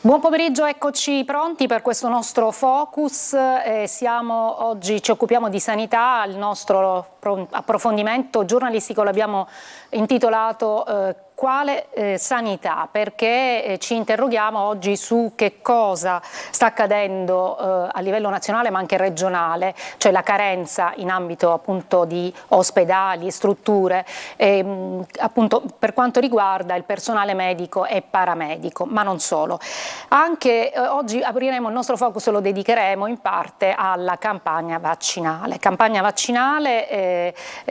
Buon pomeriggio, eccoci pronti per questo nostro focus. Oggi ci occupiamo di sanità, il nostro approfondimento giornalistico l'abbiamo intitolato Quale sanità? Perché ci interroghiamo oggi su che cosa sta accadendo a livello nazionale ma anche regionale, cioè la carenza in ambito appunto di ospedali, strutture, appunto per quanto riguarda il personale medico e paramedico, ma non solo. Anche oggi apriremo il nostro focus, lo dedicheremo in parte alla campagna vaccinale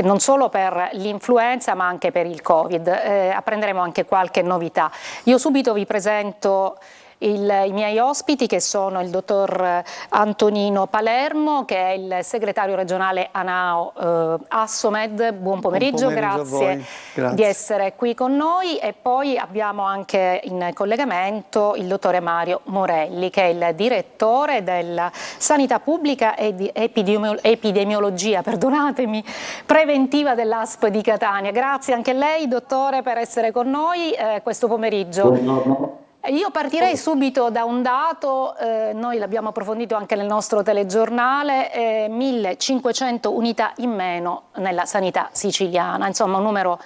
non solo per l'influenza ma anche per il Covid. Apprenderemo anche qualche novità. Io subito vi presento i miei ospiti, che sono il dottor Antonino Palermo, che è il segretario regionale ANAO Assomed. Buon pomeriggio, grazie di essere qui con noi. E poi abbiamo anche in collegamento il dottore Mario Morelli, che è il direttore della Sanità Pubblica e di Epidemiologia, perdonatemi, preventiva dell'ASP di Catania. Grazie anche a lei, dottore, per essere con noi questo pomeriggio. Buongiorno. Io partirei subito da un dato, noi l'abbiamo approfondito anche nel nostro telegiornale, 1500 unità in meno nella sanità siciliana, insomma un numero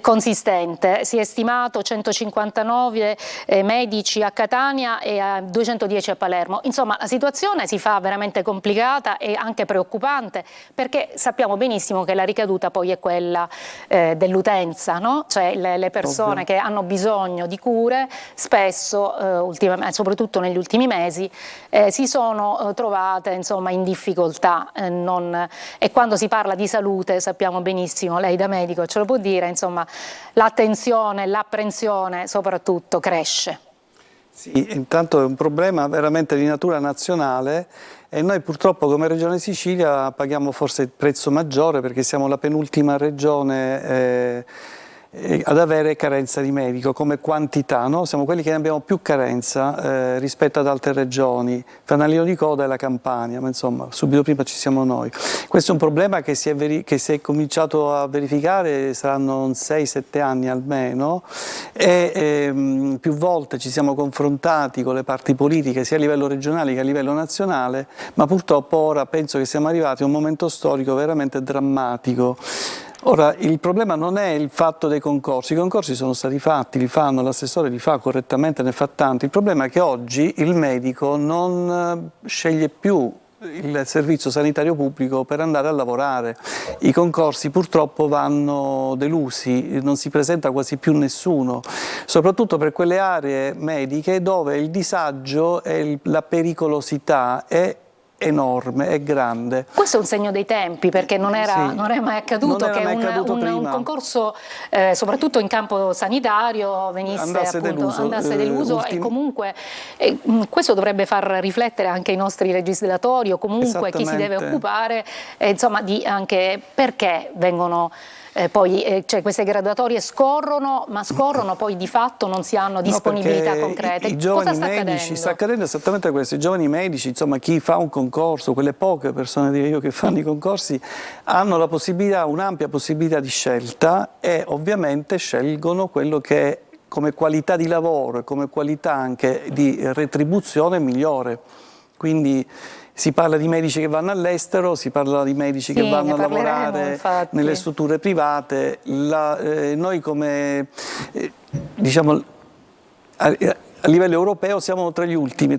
consistente. Si è stimato 159 medici a Catania e a 210 a Palermo. Insomma, la situazione si fa veramente complicata e anche preoccupante, perché sappiamo benissimo che la ricaduta poi è quella dell'utenza, no? Cioè le persone che hanno bisogno di cure spesso, soprattutto negli ultimi mesi, si sono trovate insomma in difficoltà. E quando si parla di salute sappiamo benissimo, lei da medico ce lo può dire, insomma, l'attenzione, l'apprensione soprattutto cresce. Sì, intanto è un problema veramente di natura nazionale e noi purtroppo come Regione Sicilia paghiamo forse il prezzo maggiore, perché siamo la penultima regione ad avere carenza di medico come quantità, no? Siamo quelli che ne abbiamo più carenza rispetto ad altre regioni. Fanalino di coda è la Campania, ma insomma subito prima ci siamo noi. Questo è un problema che si è cominciato a verificare, saranno 6-7 anni almeno, e più volte ci siamo confrontati con le parti politiche sia a livello regionale che a livello nazionale, ma purtroppo ora penso che siamo arrivati a un momento storico veramente drammatico. Ora, il problema non è il fatto dei concorsi, i concorsi sono stati fatti, li fanno, l'assessore li fa correttamente, ne fa tanti. Il problema è che oggi il medico non sceglie più il servizio sanitario pubblico per andare a lavorare. I concorsi purtroppo vanno delusi, non si presenta quasi più nessuno, soprattutto per quelle aree mediche dove il disagio e la pericolosità è enorme, è grande. Questo è un segno dei tempi, perché non è mai accaduto che un concorso, soprattutto in campo sanitario, andasse deluso e comunque questo dovrebbe far riflettere anche i nostri legislatori o comunque chi si deve occupare, insomma, di anche perché vengono cioè queste graduatorie scorrono, ma scorrono poi di fatto non si hanno disponibilità concrete. I giovani medici, sta accadendo esattamente questo, i giovani medici, insomma chi fa un concorso, quelle poche persone direi io che fanno i concorsi, hanno la possibilità, un'ampia possibilità di scelta e ovviamente scelgono quello che è come qualità di lavoro e come qualità anche di retribuzione migliore. Quindi si parla di medici che vanno all'estero, si parla di medici che vanno a lavorare nelle strutture private. Noi come diciamo a livello europeo siamo tra le ultime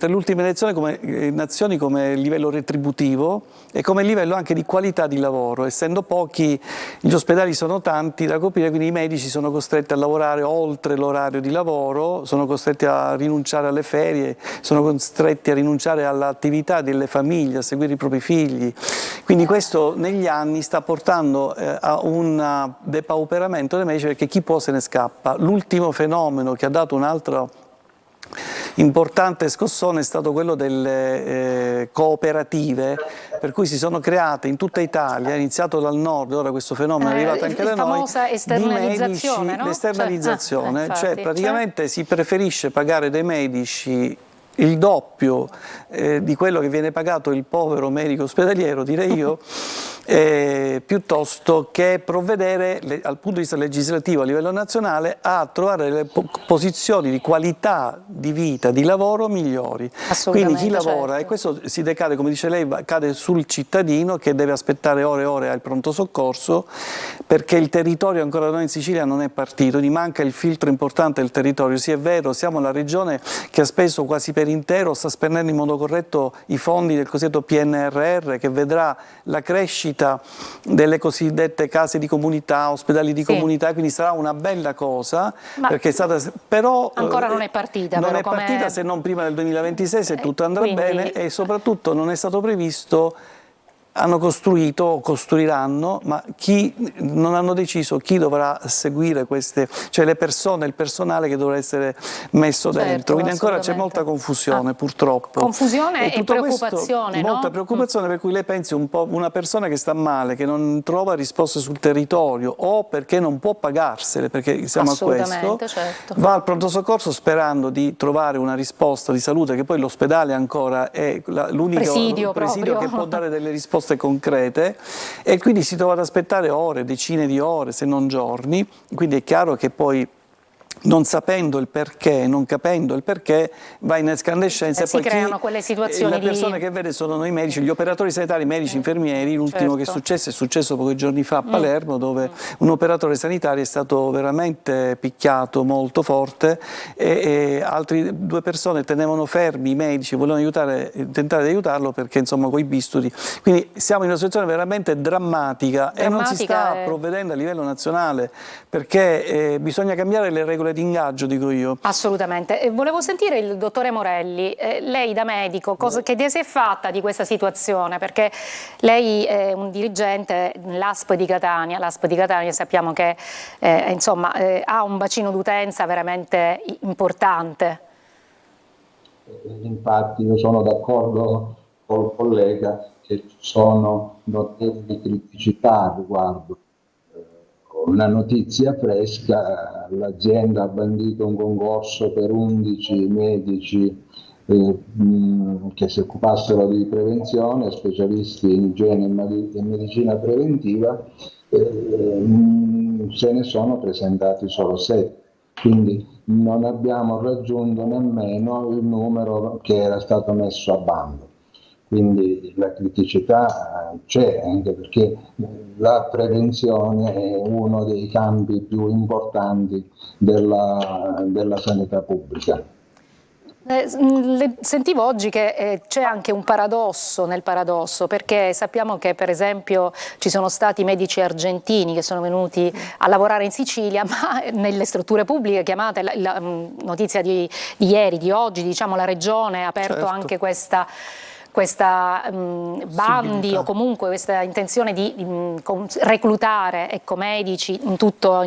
nazioni come livello retributivo e come livello anche di qualità di lavoro. Essendo pochi, gli ospedali sono tanti da coprire, quindi i medici sono costretti a lavorare oltre l'orario di lavoro, sono costretti a rinunciare alle ferie, sono costretti a rinunciare all'attività delle famiglie, a seguire i propri figli. Quindi questo negli anni sta portando a un depauperamento dei medici, perché chi può se ne scappa. L'ultimo fenomeno che ha dato un altro importante scossone è stato quello delle cooperative, per cui si sono create in tutta Italia, è iniziato dal nord, ora questo fenomeno è arrivato anche da noi, famosa esternalizzazione, no? L'esternalizzazione, cioè praticamente si preferisce pagare dei medici il doppio di quello che viene pagato il povero medico ospedaliero, direi io, piuttosto che provvedere dal punto di vista legislativo a livello nazionale a trovare le posizioni di qualità di vita, di lavoro migliori. Quindi chi lavora, certo. e questo si decade, come dice lei, cade sul cittadino che deve aspettare ore e ore al pronto soccorso, perché il territorio ancora da noi in Sicilia non è partito, quindi manca il filtro importante del territorio. Sì, è vero, siamo la regione che ha speso quasi per intero, sta spendendo in modo corretto i fondi del cosiddetto PNRR, che vedrà la crescita delle cosiddette case di comunità, ospedali di comunità, quindi sarà una bella cosa, perché è stata, però ancora non è partita. Non però è partita se non prima del 2026, se tutto andrà bene, e soprattutto non è stato previsto. Hanno costruito o costruiranno, ma non hanno deciso chi dovrà seguire queste, cioè le persone, il personale che dovrà essere messo dentro. Quindi ancora c'è molta confusione, purtroppo. Confusione e preoccupazione, molta no? preoccupazione, per cui lei pensi un po' una persona che sta male, che non trova risposte sul territorio o perché non può pagarsele, perché siamo a questo, certo. va al pronto soccorso sperando di trovare una risposta di salute, che poi l'ospedale ancora è l'unico presidio che può dare delle risposte concrete, e quindi si trova ad aspettare ore, decine di ore, se non giorni. Quindi è chiaro che poi, non sapendo il perché, non capendo il perché, va in escandescenza, e poi creano quelle situazioni. Le persone che vede sono noi medici, gli operatori sanitari, medici, infermieri. L'ultimo che è successo pochi giorni fa a Palermo, dove un operatore sanitario è stato veramente picchiato molto forte, e altre 2 persone tenevano fermi i medici, volevano tentare di aiutarlo, perché insomma coi bisturi. Quindi siamo in una situazione veramente drammatica e non si sta provvedendo a livello nazionale, perché bisogna cambiare le regole di ingaggio, dico io. Assolutamente. Volevo sentire il dottore Morelli, lei da medico, che idea si è fatta di questa situazione? Perché lei è un dirigente nell'ASP di Catania. L'ASP di Catania sappiamo che insomma, ha un bacino d'utenza veramente importante. Infatti io sono d'accordo col collega che ci sono notevoli criticità riguardo. Una notizia fresca: l'azienda ha bandito un concorso per 11 medici che si occupassero di prevenzione, specialisti in igiene e medicina preventiva, se ne sono presentati solo 7, quindi non abbiamo raggiunto nemmeno il numero che era stato messo a bando. Quindi la criticità c'è, anche perché la prevenzione è uno dei campi più importanti della sanità pubblica. Sentivo oggi che c'è anche un paradosso nel paradosso, perché sappiamo che per esempio ci sono stati medici argentini che sono venuti a lavorare in Sicilia, ma nelle strutture pubbliche chiamate, la notizia di ieri, di oggi, diciamo, la regione ha aperto anche questa bandi o comunque questa intenzione di reclutare medici in tutto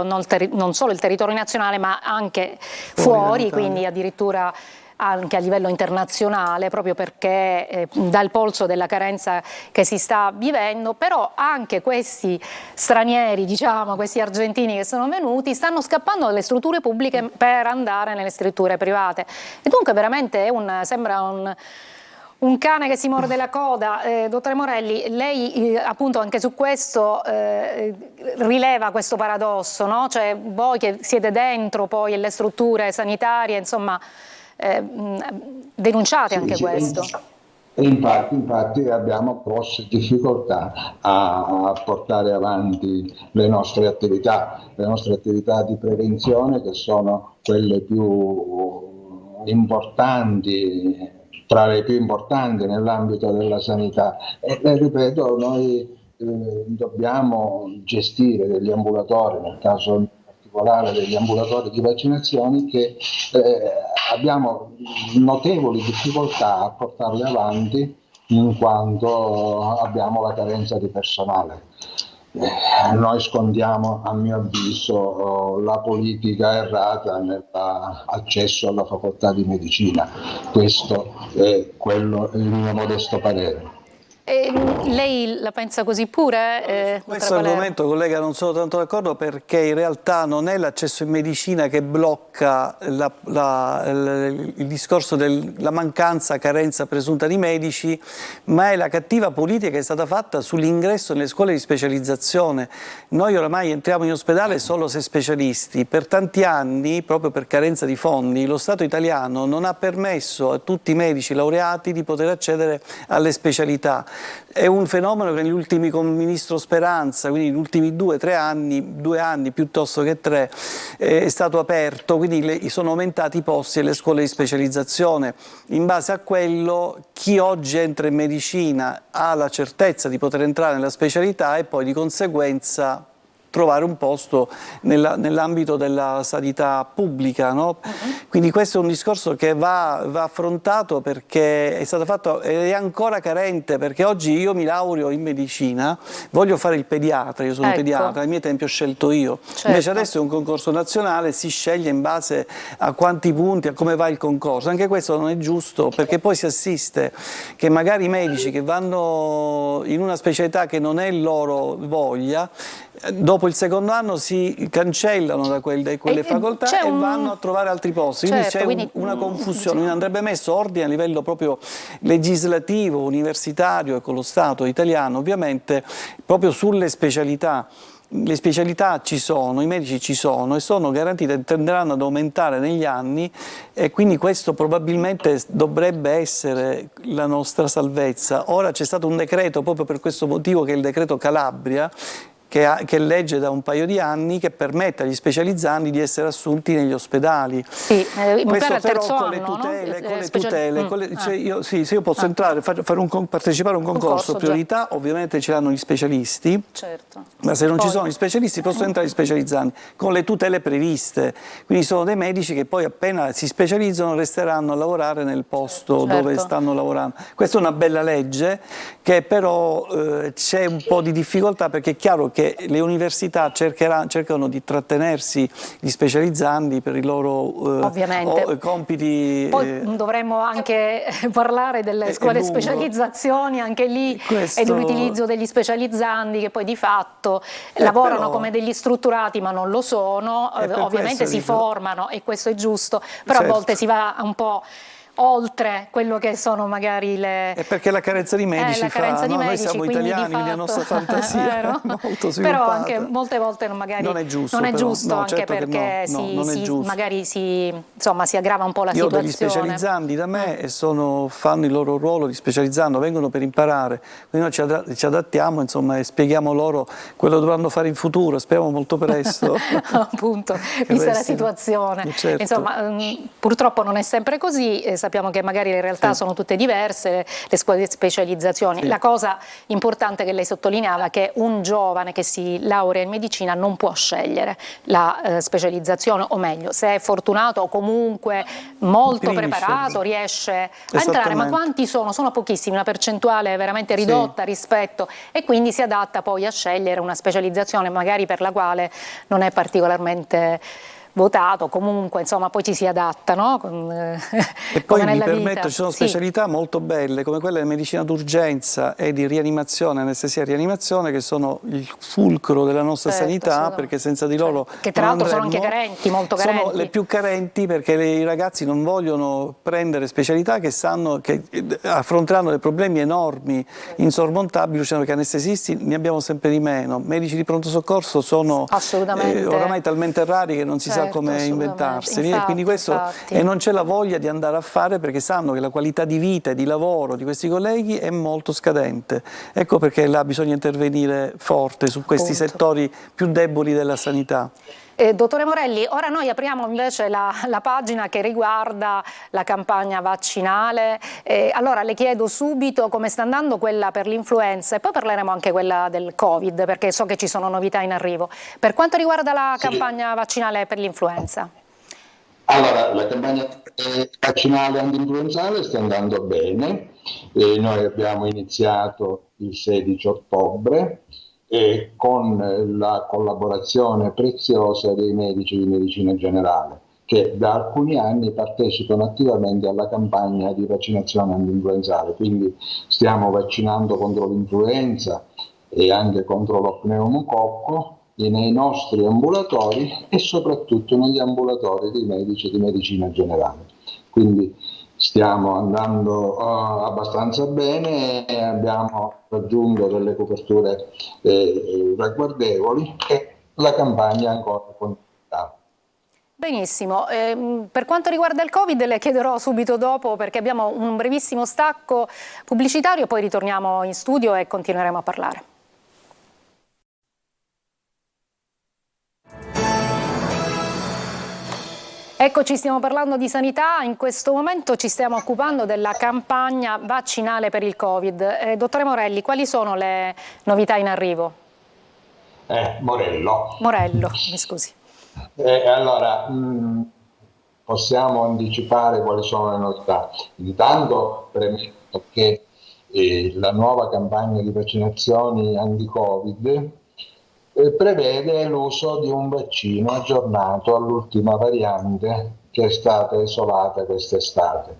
non solo il territorio nazionale, ma anche fuori, quindi addirittura anche a livello internazionale, proprio perché dà il polso della carenza che si sta vivendo. Però anche questi stranieri, diciamo, questi argentini che sono venuti, stanno scappando dalle strutture pubbliche per andare nelle strutture private, e dunque veramente sembra un cane che si morde la coda. Dottore Morelli, lei appunto anche su questo rileva questo paradosso, no? Cioè voi che siete dentro poi le strutture sanitarie, insomma, denunciate anche questo. Infatti abbiamo grosse difficoltà a portare avanti le nostre attività di prevenzione, che sono quelle più importanti, tra le più importanti nell'ambito della sanità. E ripeto, noi dobbiamo gestire degli ambulatori, nel caso particolare degli ambulatori di vaccinazioni, che abbiamo notevoli difficoltà a portarli avanti, in quanto abbiamo la carenza di personale. Noi scontiamo, a mio avviso, la politica errata nell'accesso alla facoltà di medicina. Questo è il mio modesto parere. Lei la pensa così pure? Questo argomento, collega, non sono tanto d'accordo, perché in realtà non è l'accesso in medicina che blocca il discorso della mancanza, carenza presunta di medici, ma è la cattiva politica che è stata fatta sull'ingresso nelle scuole di specializzazione. Noi oramai entriamo in ospedale solo se specialisti. Per tanti anni, proprio per carenza di fondi, lo Stato italiano non ha permesso a tutti i medici laureati di poter accedere alle specialità. È un fenomeno che negli ultimi, con il ministro Speranza, quindi negli ultimi 2 anni piuttosto che 3, è stato aperto, quindi sono aumentati i posti alle scuole di specializzazione. In base a quello, chi oggi entra in medicina ha la certezza di poter entrare nella specialità e poi di conseguenza trovare un posto nell'ambito della sanità pubblica, no? Quindi questo è un discorso che va affrontato, perché è stato fatto ed è ancora carente, perché oggi io mi laureo in medicina, voglio fare il pediatra, io sono pediatra, ai miei tempi ho scelto io, invece adesso è un concorso nazionale, si sceglie in base a quanti punti, a come va il concorso. Anche questo non è giusto, perché poi si assiste che magari i medici che vanno in una specialità che non è loro voglia, dopo il secondo anno si cancellano da quelle facoltà e vanno a trovare altri posti, quindi c'è una confusione, quindi andrebbe messo ordine a livello proprio legislativo, universitario e con lo Stato italiano ovviamente, proprio sulle specialità. Le specialità ci sono, i medici ci sono e sono garantite, tenderanno ad aumentare negli anni, e quindi questo probabilmente dovrebbe essere la nostra salvezza. Ora c'è stato un decreto proprio per questo motivo, che è il decreto Calabria, che legge da un paio di anni, che permette agli specializzandi di essere assunti negli ospedali. Sì, questo il però terzo con le anno, tutele, no? se io posso entrare, partecipare a un concorso, priorità ovviamente ce l'hanno gli specialisti, ma se non ci sono gli specialisti possono entrare gli specializzandi, con le tutele previste, quindi sono dei medici che poi appena si specializzano resteranno a lavorare nel posto dove stanno lavorando. Questa è una bella legge, che però c'è un po' di difficoltà, perché è chiaro che le università cercano di trattenersi gli specializzandi per i loro compiti. Poi dovremmo anche parlare delle scuole specializzazioni, anche lì, e dell'utilizzo degli specializzandi, che poi di fatto lavorano come degli strutturati ma non lo sono, ovviamente si formano, e questo è giusto, però a volte si va un po' oltre quello che sono magari le... È perché la carenza di medici noi siamo italiani, quindi la nostra fantasia è molto sviluppata. Però anche molte volte magari non è giusto, anche certo, perché magari si aggrava un po' la situazione. Io ho degli specializzandi da me e fanno il loro ruolo di specializzando, vengono per imparare, quindi noi ci adattiamo, insomma, e spieghiamo loro quello che dovranno fare in futuro, speriamo molto presto. Appunto, vista la situazione. Certo. Insomma, purtroppo non è sempre così, sappiamo che magari le realtà sono tutte diverse, le scuole di specializzazione. La cosa importante che lei sottolineava è che un giovane che si laurea in medicina non può scegliere la specializzazione, o meglio, se è fortunato o comunque molto preparato riesce a entrare, ma quanti sono? Sono pochissimi, una percentuale veramente ridotta rispetto, e quindi si adatta poi a scegliere una specializzazione magari per la quale non è particolarmente votato, comunque insomma poi ci si adatta, no? E poi mi permetto, ci sono specialità molto belle come quelle di medicina d'urgenza e di rianimazione, anestesia e rianimazione, che sono il fulcro della nostra sanità, perché senza di loro che tra l'altro sono anche carenti, molto carenti. Sono le più carenti, perché i ragazzi non vogliono prendere specialità che sanno che affronteranno dei problemi enormi, insormontabili, dicendo che anestesisti ne abbiamo sempre di meno, medici di pronto soccorso sono oramai talmente rari che non si sa come inventarseli, e quindi questo e non c'è la voglia di andare a fare, perché sanno che la qualità di vita e di lavoro di questi colleghi è molto scadente. Ecco perché là bisogna intervenire forte su questi settori più deboli della sanità. Dottore Morelli, ora noi apriamo invece la pagina che riguarda la campagna vaccinale. Allora le chiedo subito come sta andando quella per l'influenza, e poi parleremo anche quella del Covid, perché so che ci sono novità in arrivo. Per quanto riguarda la campagna vaccinale per l'influenza? Allora, la campagna vaccinale antinfluenzale sta andando bene. Noi abbiamo iniziato il 16 ottobre. Con la collaborazione preziosa dei medici di medicina generale, che da alcuni anni partecipano attivamente alla campagna di vaccinazione antinfluenzale, quindi stiamo vaccinando contro l'influenza e anche contro lo pneumococco nei nostri ambulatori e soprattutto negli ambulatori dei medici di medicina generale. Quindi stiamo andando abbastanza bene e abbiamo raggiunto delle coperture ragguardevoli e la campagna ancora continuerà. Benissimo, per quanto riguarda il Covid le chiederò subito dopo perché abbiamo un brevissimo stacco pubblicitario, poi ritorniamo in studio e continueremo a parlare. Eccoci, stiamo parlando di sanità, in questo momento ci stiamo occupando della campagna vaccinale per il Covid. Dottore Morelli, quali sono le novità in arrivo? Morello. Morello, mi scusi. Allora, possiamo anticipare quali sono le novità. Intanto premetto che la nuova campagna di vaccinazioni anti-Covid prevede l'uso di un vaccino aggiornato all'ultima variante che è stata isolata quest'estate,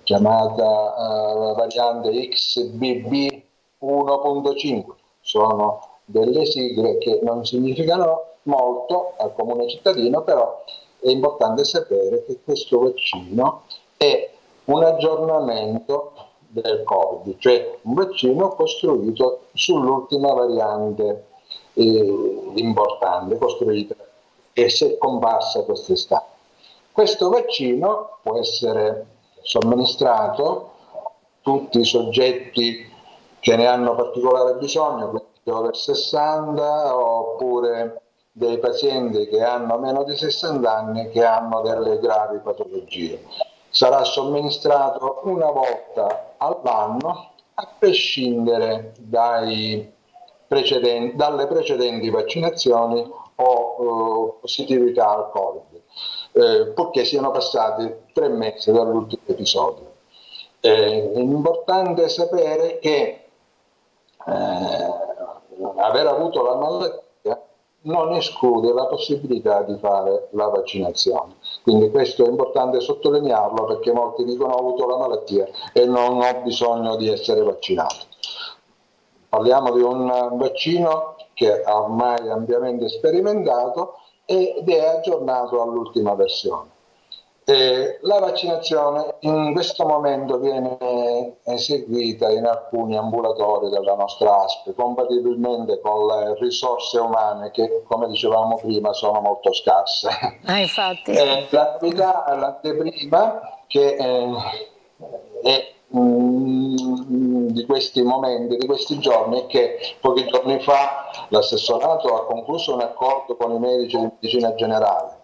chiamata variante XBB 1.5. Sono delle sigle che non significano molto al comune cittadino, però è importante sapere che questo vaccino è un aggiornamento del Covid, cioè un vaccino costruito sull'ultima variante importante, costruita e si è comparsa quest'estate. Questo vaccino può essere somministrato a tutti i soggetti che ne hanno particolare bisogno, quindi over 60 oppure dei pazienti che hanno meno di 60 anni e che hanno delle gravi patologie. Sarà somministrato una volta all'anno a prescindere dalle precedenti vaccinazioni o positività al Covid, purché siano passati 3 mesi dall'ultimo episodio. È importante sapere che aver avuto la malattia non esclude la possibilità di fare la vaccinazione. Quindi questo è importante sottolinearlo perché molti dicono ho avuto la malattia e non ho bisogno di essere vaccinato. Parliamo di un vaccino che è ormai ampiamente sperimentato ed è aggiornato all'ultima versione. La vaccinazione in questo momento viene eseguita in alcuni ambulatori della nostra ASP, compatibilmente con le risorse umane che, come dicevamo prima, sono molto scarse. Infatti. La novità, l'anteprima, che è di questi momenti, di questi giorni, è che pochi giorni fa l'assessorato ha concluso un accordo con i medici di medicina generale.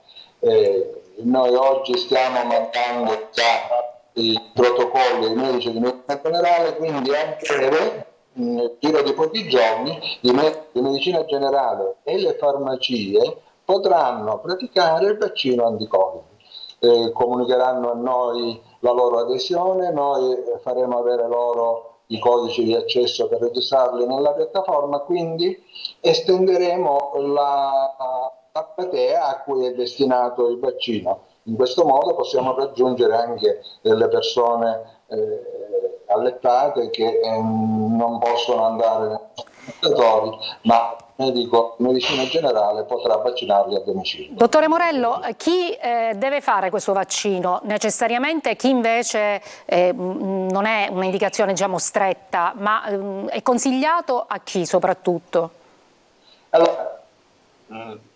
Noi oggi stiamo mandando già i protocolli ai medici di medicina generale, quindi a breve, nel giro di pochi giorni, i medici di medicina generale e le farmacie potranno praticare il vaccino anti-Covid. Comunicheranno a noi la loro adesione, noi faremo avere loro i codici di accesso per registrarli nella piattaforma, quindi estenderemo la platea a cui è destinato il vaccino. In questo modo possiamo raggiungere anche delle persone allettate che non possono andare nei laboratori, ma il medico di medicina generale potrà vaccinarli a domicilio. Dottore Morello, chi deve fare questo vaccino? Necessariamente chi invece non è un'indicazione, diciamo, stretta, ma è consigliato a chi soprattutto? Allora,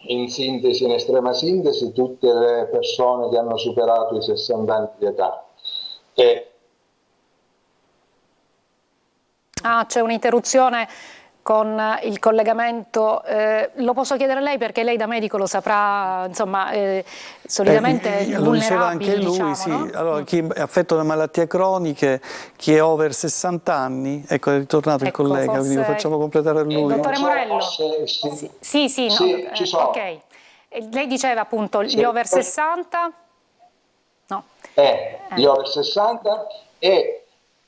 in sintesi, in estrema sintesi, tutte le persone che hanno superato i 60 anni di età. C'è un'interruzione con il collegamento, lo posso chiedere a lei perché lei da medico lo saprà, insomma, solitamente lo diceva anche lui, diciamo, sì. No? Allora, chi è affetto da malattie croniche, chi è over 60 anni, ecco è ritornato il collega, forse... quindi lo facciamo completare a lui. Dottore Morello, sì, no, ci sono. ok. Lei diceva appunto gli over 60? No. Gli over 60 e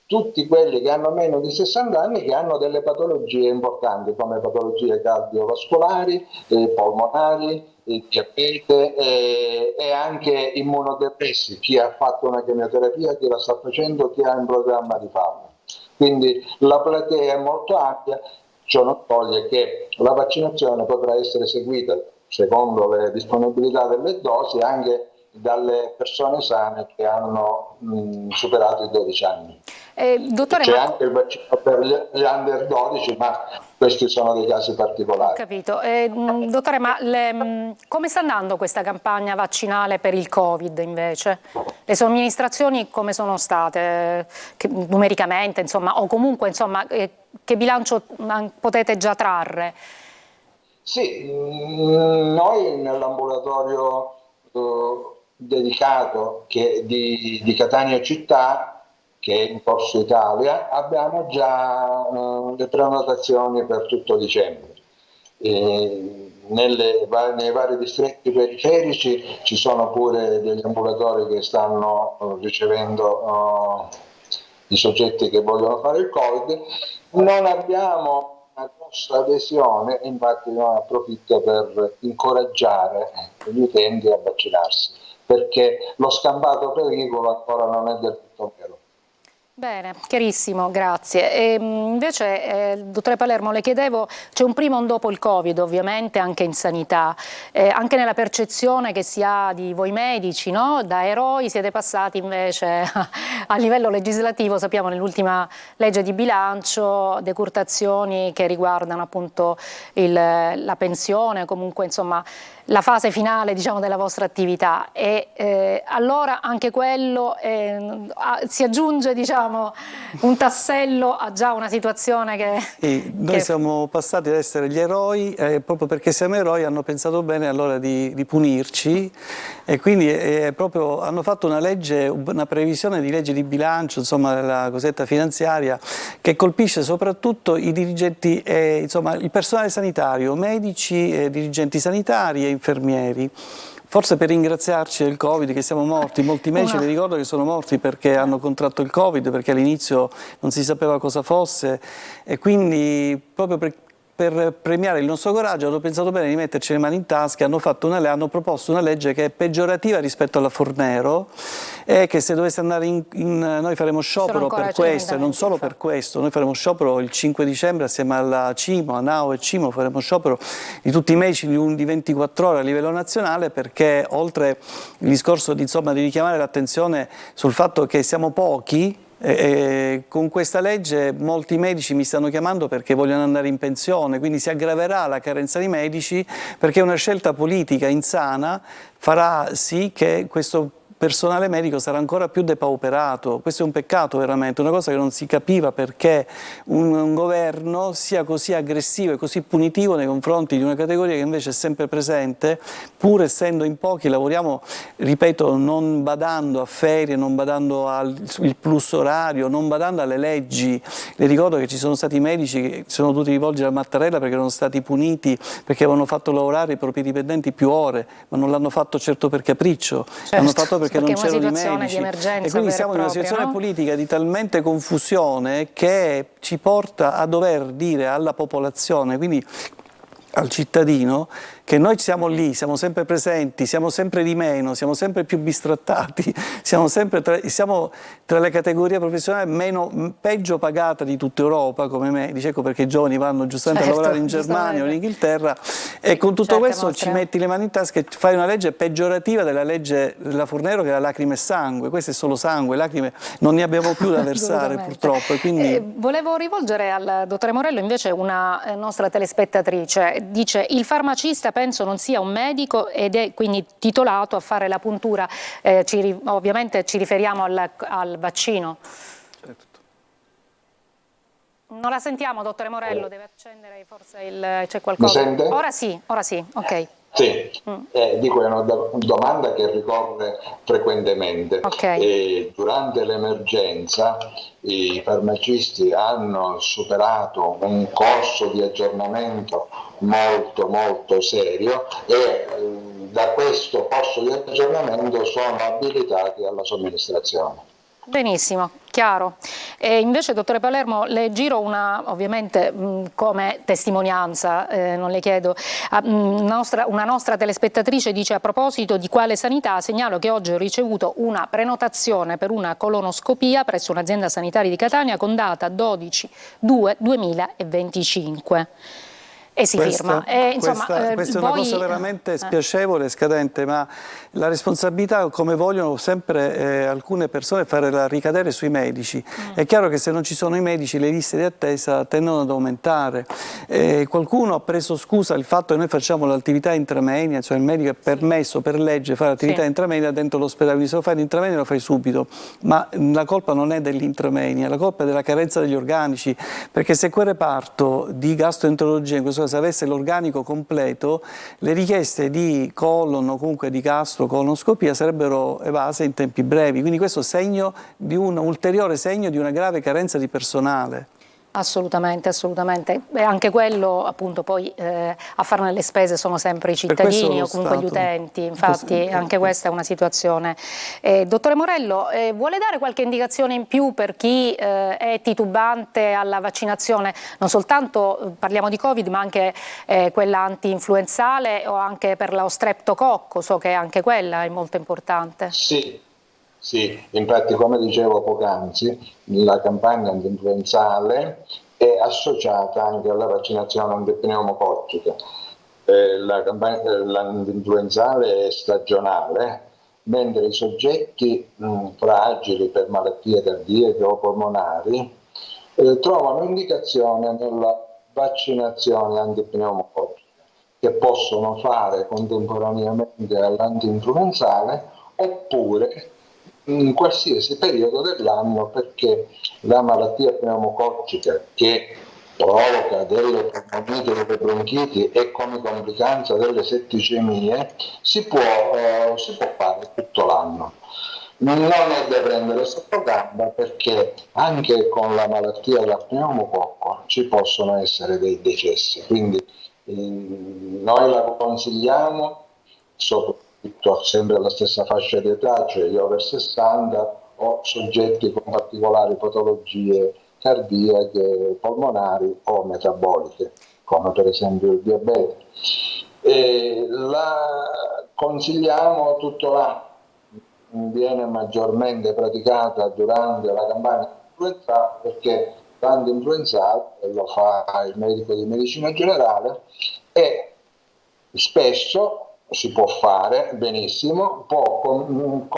tutti quelli che hanno meno di 60 anni che hanno delle patologie importanti come patologie cardiovascolari, polmonari, diabete e anche immunodepressi, chi ha fatto una chemioterapia, chi la sta facendo, chi ha in programma di farla. Quindi la platea è molto ampia, ciò non toglie che la vaccinazione potrà essere seguita secondo le disponibilità delle dosi anche dalle persone sane che hanno superato i 12 anni. Dottore, C'è anche il vaccino per gli under 12, ma questi sono dei casi particolari. Ho capito. Dottore, ma come sta andando questa campagna vaccinale per il Covid invece? Le somministrazioni come sono state numericamente, insomma, o comunque, insomma, che bilancio potete già trarre? Sì, noi nell'ambulatorio dedicato di Catania Città, che è in Corso Italia, abbiamo già le prenotazioni per tutto dicembre. Nei vari distretti periferici ci sono pure degli ambulatori che stanno ricevendo i soggetti che vogliono fare il Covid. Non abbiamo una grossa adesione, infatti io approfitto per incoraggiare gli utenti a vaccinarsi, perché lo scampato pericolo ancora non è del tutto vero. Bene, chiarissimo, grazie. Invece, dottore Palermo, le chiedevo, c'è un prima e un dopo il Covid ovviamente anche in sanità, anche nella percezione che si ha di voi medici, no? Da eroi siete passati invece a livello legislativo, sappiamo nell'ultima legge di bilancio, decurtazioni che riguardano appunto la pensione, comunque insomma la fase finale, diciamo, della vostra attività, e allora anche quello si aggiunge, diciamo, un tassello a già una situazione che... Noi siamo passati ad essere gli eroi, proprio perché siamo eroi hanno pensato bene allora di punirci, e quindi proprio hanno fatto una legge, una previsione di legge di bilancio, insomma della cosiddetta finanziaria, che colpisce soprattutto i dirigenti, insomma il personale sanitario, medici, dirigenti sanitari e infermieri. Forse per ringraziarci del Covid, che siamo morti, molti medici vi ricordo che sono morti perché hanno contratto il Covid, perché all'inizio non si sapeva cosa fosse, e quindi proprio per premiare il nostro coraggio hanno pensato bene di metterci le mani in tasca, hanno proposto una legge che è peggiorativa rispetto alla Fornero, e che se dovesse andare noi faremo sciopero per questo, e non solo per questo, noi faremo sciopero il 5 dicembre assieme alla CIMO, a NAO e CIMO, faremo sciopero di tutti i medici di 24 ore a livello nazionale, perché oltre il discorso di richiamare l'attenzione sul fatto che siamo pochi, con questa legge molti medici mi stanno chiamando perché vogliono andare in pensione, quindi si aggraverà la carenza di medici, perché una scelta politica insana farà sì che questo personale medico sarà ancora più depauperato. Questo è un peccato veramente, una cosa che non si capiva, perché un governo sia così aggressivo e così punitivo nei confronti di una categoria che invece è sempre presente, pur essendo in pochi. Lavoriamo, ripeto, non badando a ferie, non badando al plus orario, non badando alle leggi. Le ricordo che ci sono stati medici che si sono dovuti rivolgere a Mattarella perché erano stati puniti perché avevano fatto lavorare i propri dipendenti più ore, ma non l'hanno fatto certo per capriccio, l'hanno fatto perché non c'erano i medici, e quindi siamo in una situazione politica di talmente confusione che ci porta a dover dire alla popolazione, quindi al cittadino, che noi siamo lì, siamo sempre presenti, siamo sempre di meno, siamo sempre più bistrattati, siamo tra le categorie professionali peggio pagate di tutta Europa come medici, ecco perché i giovani vanno giustamente a lavorare in Germania o in Inghilterra, e con tutto questo ci metti le mani in tasca e fai una legge peggiorativa della legge della Fornero, che era lacrime e sangue. Questo è solo sangue, lacrime non ne abbiamo più da versare purtroppo. E quindi... volevo rivolgere al dottore Morello invece una nostra telespettatrice, dice: il farmacista penso non sia un medico ed è quindi titolato a fare la puntura, ovviamente ci riferiamo al vaccino. Certo. Non la sentiamo, dottore Morello, deve accendere forse c'è qualcosa. Mi sente? Ora sì, ok. Sì, dico, è una domanda che ricorre frequentemente. Okay. Durante l'emergenza i farmacisti hanno superato un corso di aggiornamento molto serio, e da questo corso di aggiornamento sono abilitati alla somministrazione. Benissimo. chiaro. E invece, dottore Palermo, le giro ovviamente come testimonianza, non le chiedo, una nostra telespettatrice dice: a proposito di quale sanità, segnalo che oggi ho ricevuto una prenotazione per una colonoscopia presso un'azienda sanitaria di Catania con data 12/2/2025. E si firma. Questa è una cosa veramente spiacevole e scadente, ma la responsabilità, come vogliono sempre alcune persone, fare ricadere sui medici. È chiaro che se non ci sono i medici le liste di attesa tendono ad aumentare. Qualcuno ha preso scusa il fatto che noi facciamo l'attività intramenia, cioè il medico è permesso per legge fare l'attività intramenia dentro l'ospedale, quindi se lo fai l'intramenia lo fai subito, ma la colpa non è dell'intramenia, la colpa è della carenza degli organici, perché se quel reparto di gastroenterologia in questo caso avesse l'organico completo, le richieste di colon o comunque di colonoscopia sarebbero evase in tempi brevi, quindi questo è segno di un ulteriore segno di una grave carenza di personale. Assolutamente, assolutamente. E anche quello, appunto, poi a farne le spese sono sempre i cittadini o comunque gli utenti, infatti anche questa è una situazione. Dottore Morello, vuole dare qualche indicazione in più per chi è titubante alla vaccinazione? Non soltanto parliamo di Covid, ma anche quella anti-influenzale o anche per lo streptococco, so che anche quella è molto importante. Sì, infatti come dicevo poc'anzi, la campagna antinfluenzale è associata anche alla vaccinazione antipneumococcica. L'antinfluenzale è stagionale, mentre i soggetti fragili per malattie cardiache o polmonari trovano indicazione nella vaccinazione antipneumococcica, che possono fare contemporaneamente all'antinfluenzale oppure in qualsiasi periodo dell'anno, perché la malattia pneumococcica che provoca delle polmoniti, delle bronchiti e come complicanza delle setticemie si può fare tutto l'anno. Non è da prendere sotto gamba, perché anche con la malattia da pneumococco ci possono essere dei decessi, quindi noi la consigliamo soprattutto sempre alla stessa fascia di età, cioè gli over 60 o soggetti con particolari patologie cardiache, polmonari o metaboliche, come per esempio il diabete. La consigliamo tutto l'anno, viene maggiormente praticata durante la campagna influenzale, perché l'antinfluenzale lo fa il medico di medicina generale e spesso si può fare benissimo, può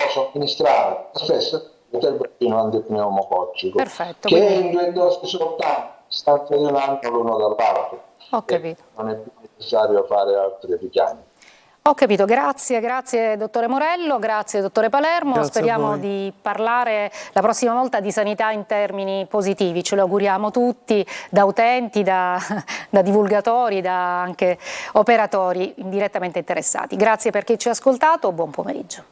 somministrare stesso del vaccino antipneumococcico. Perfetto, che quindi... è in 2 dosi soltanto, sta tenendo l'uno dall'altro. Ho capito. Non è più necessario fare altri richiami. Ho capito, grazie dottore Morello, grazie dottore Palermo, Grazie, speriamo di parlare la prossima volta di sanità in termini positivi, ce lo auguriamo tutti, da utenti, da divulgatori, da anche operatori direttamente interessati. Grazie per chi ci ha ascoltato, buon pomeriggio.